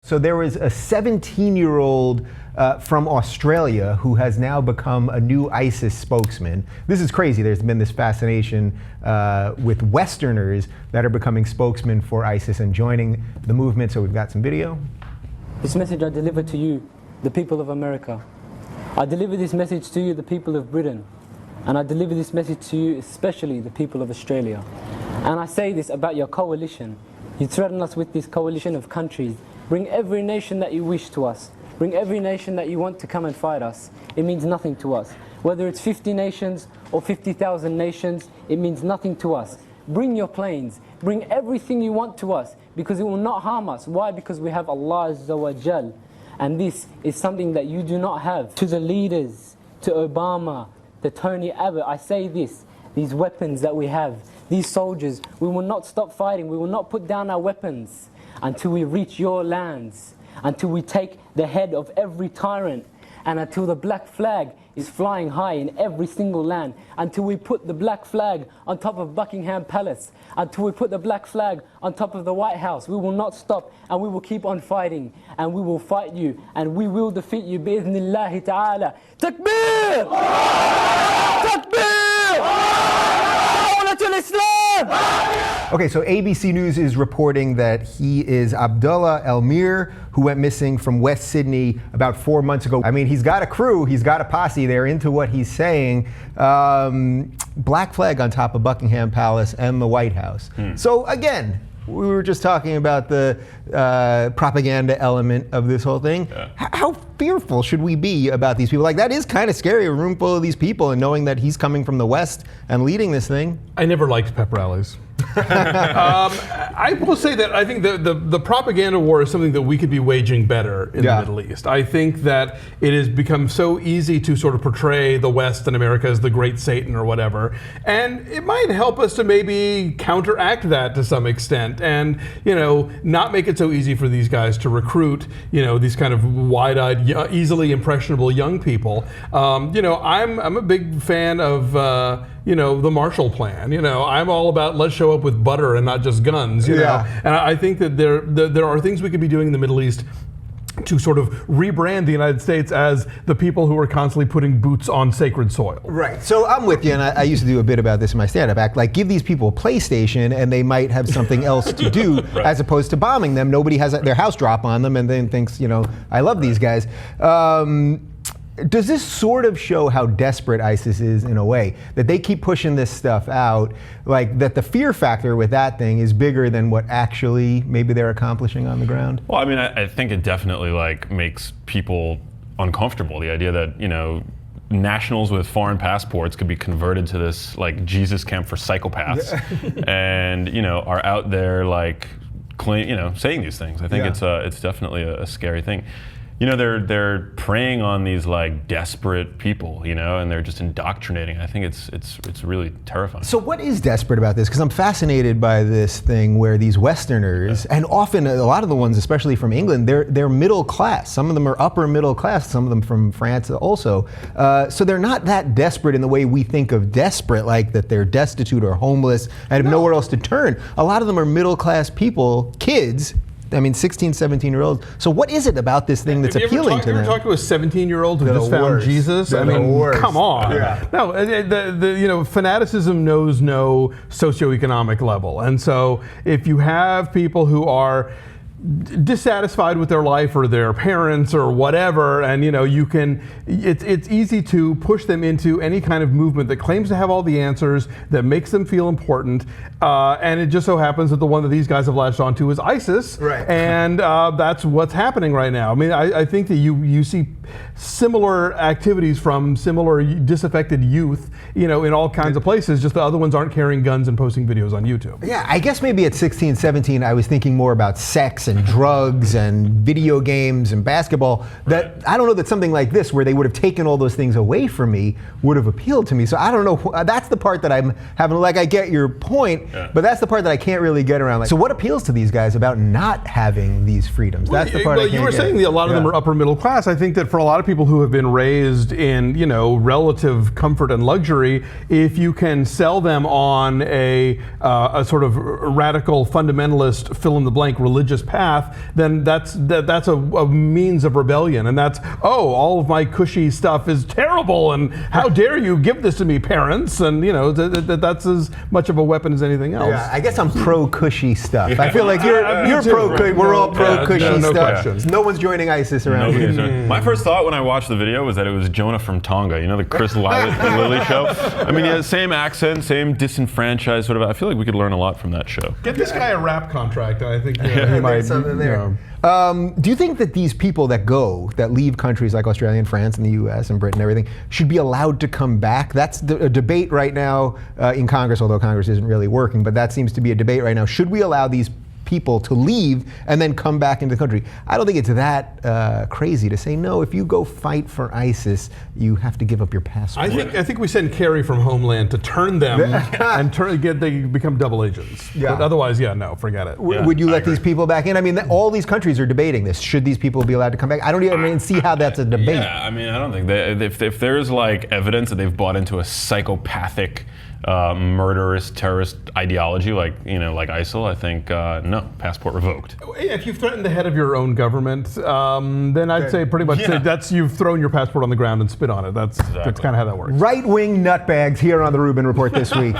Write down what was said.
So there was a 17-year-old from Australia who has now become a new ISIS spokesman. This is crazy. There's been this fascination with Westerners that are becoming spokesmen for ISIS and joining the movement. So we've got some video. This message I deliver to you, the people of America. I deliver this message to you, the people of Britain. And I deliver this message to you, especially the people of Australia. And I say this about your coalition. You threaten us with this coalition of countries. Bring every nation that you wish to us. Bring every nation that you want to come and fight us. It means nothing to us. Whether it's 50 nations or 50,000 nations, it means nothing to us. Bring your planes. Bring everything you want to us, because it will not harm us. Why? Because we have Allah Azza wa Jal. And this is something that you do not have. To the leaders, to Obama, to Tony Abbott, I say this. These weapons that we have, these soldiers, we will not stop fighting. We will not put down our weapons until we reach your lands, until we take the head of every tyrant, and until the black flag is flying high in every single land, until we put the black flag on top of Buckingham Palace, until we put the black flag on top of the White House. We will not stop, and we will keep on fighting, and we will fight you, and we will defeat you bi'idhnillahi ta'ala. Takbir! Takbir! Okay, so ABC News is reporting that he is Abdullah Elmir, who went missing from West Sydney about 4 months ago. I mean, he's got a crew, he's got a posse, they're into what he's saying. Black flag on top of Buckingham Palace and the White House. So again, we were just talking about the propaganda element of this whole thing. Yeah. How fearful should we be about these people? Like, that is kind of scary, a room full of these people, and knowing that he's coming from the West and leading this thing. I never liked pep rallies. I will say that I think the propaganda war is something that we could be waging better in the Middle East. I think that it has become so easy to sort of portray the West and America as the great Satan or whatever, and it might help us to maybe counteract that to some extent, and not make it so easy for these guys to recruit these kind of wide-eyed, easily impressionable young people. I'm a big fan of the Marshall Plan. I'm all about let's show up with butter and not just guns. And I think that there are things we could be doing in the Middle East to sort of rebrand the United States as the people who are constantly putting boots on sacred soil. Right. So I'm with you, and I used to do a bit about this in my stand-up act. Like, give these people a PlayStation, and they might have something else to do, as opposed to bombing them. Nobody has their house drop on them, and then thinks, I love these guys. Does this sort of show how desperate ISIS is in a way? That they keep pushing this stuff out, like that the fear factor with that thing is bigger than what actually maybe they're accomplishing on the ground? Well, I mean, I think it definitely makes people uncomfortable. The idea that, nationals with foreign passports could be converted to this Jesus camp for psychopaths and, are out there saying these things. I think it's definitely a scary thing. They're preying on these desperate people, and they're just indoctrinating. I think it's really terrifying. So what is desperate about this? Because I'm fascinated by this thing where these Westerners, and often a lot of the ones, especially from England, they're middle class. Some of them are upper middle class. Some of them from France also. So they're not that desperate in the way we think of desperate, like that they're destitute or homeless and have nowhere else to turn. A lot of them are middle class people, kids. 16, 17-year-olds. So what is it about this thing that's appealing to them? Have you ever talked to a 17-year-old who just found Jesus? Come on. Yeah. No, the fanaticism knows no socioeconomic level. And so if you have people who are dissatisfied with their life or their parents or whatever, and it's easy to push them into any kind of movement that claims to have all the answers, that makes them feel important, and it just so happens that the one that these guys have latched onto is ISIS, and that's what's happening right now. I think that you see similar activities from similar disaffected youth, in all kinds of places, just the other ones aren't carrying guns and posting videos on YouTube. Yeah, I guess maybe at 16, 17, I was thinking more about sex and drugs and video games and basketball. That I don't know that something like this, where they would have taken all those things away from me, would have appealed to me. So I don't know. That's the part that I'm having. I get your point, but that's the part that I can't really get around. So what appeals to these guys about not having these freedoms? That's the part. You were saying that a lot of them are upper middle class. I think that for for a lot of people who have been raised in, relative comfort and luxury, if you can sell them on a sort of radical fundamentalist fill-in-the-blank religious path, then that's a means of rebellion, and that's all of my cushy stuff is terrible, and how dare you give this to me, parents, and that's as much of a weapon as anything else. Yeah, I guess I'm pro-cushy stuff. I feel like you're pro. We're all pro-cushy no stuff. questions. No one's joining ISIS around here. My first thought when I watched the video was that it was Jonah from Tonga, the Chris Lilly show. I mean, he has the same accent, same disenfranchised sort of. I feel like we could learn a lot from that show. Get this guy a rap contract. I think he There's might. something there. Do you think that these people that leave countries like Australia and France and the U.S. and Britain and everything, should be allowed to come back? That's a debate right now in Congress, although Congress isn't really working, but that seems to be a debate right now. Should we allow these people to leave and then come back into the country? I don't think it's that crazy to say, no, if you go fight for ISIS, you have to give up your passport. I think we send Kerry from Homeland to turn them and they become double agents. Yeah. But otherwise, no, forget it. Would you let these people back in? I mean, all these countries are debating this. Should these people be allowed to come back? I don't even see how that's a debate. Yeah, I mean, I don't think that if there's like evidence that they've bought into a psychopathic, murderous terrorist ideology like ISIL, I think no, passport revoked. If you've threatened the head of your own government, then I'd say pretty much that's you've thrown your passport on the ground and spit on it. That's kind of how that works. Right-wing nutbags here on the Rubin Report this week.